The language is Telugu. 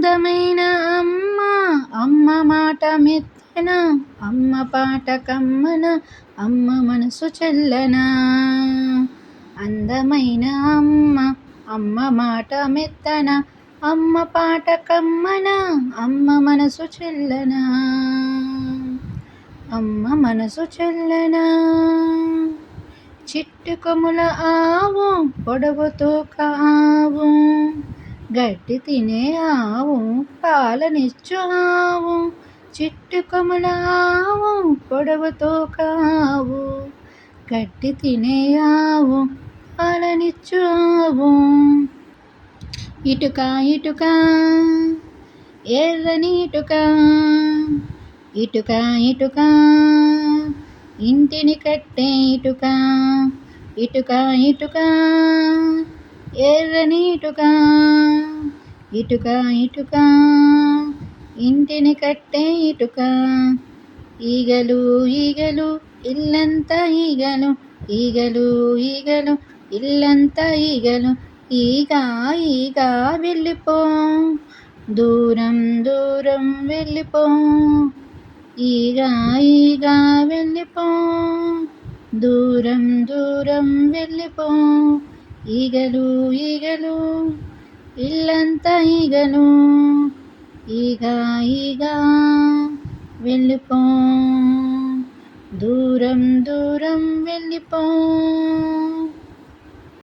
అందమైన అమ్మ, అమ్మ మాట మెత్తన, అమ్మ పాట కమ్మన, అమ్మ మనసు చల్లనా. అందమైన అమ్మ, అమ్మ మాట మెత్తన, అమ్మ పాట కమ్మన, అమ్మ మనసు చల్లనా. అమ్మ మనసు చల్లనా. చిట్టు కొమ్ముల ఆవు, పొడవు తోక ఆవు, గడ్డి తినే ఆవు, పాలనిచ్చు ఆవు. చిట్టు కొమ్ముల ఆవు, పొడవు తోక ఆవు, గడ్డి తినే ఆవు, పాలనిచ్చు ఆవు. ఇటుక ఇటుక ఎర్రని ఇటుక, ఇటుక ఇటుక ఇంటిని కట్టే ఇటుక, ఇటుక ఇటుక ఎర్రని ఇటుక, ఇటుక ఇటుక ఇంటిని కట్టే ఇటుక. ఈగలు ఈగలు ఇల్లంతా ఈగలు, ఈగలు ఈగలు ఇల్లంతా ఈగలు. ఈగ ఈగ వెళ్ళిపో, దూరం దూరం వెళ్ళిపో. ఈగ ఈగ వెళ్ళిపో, దూరం దూరం వెళ్ళిపో. ఈగలు ఈగలు ఇల్లంతా ఈగలు, ఈగ ఈగ వెళ్ళిపో, దూరం దూరం వెళ్ళిపో.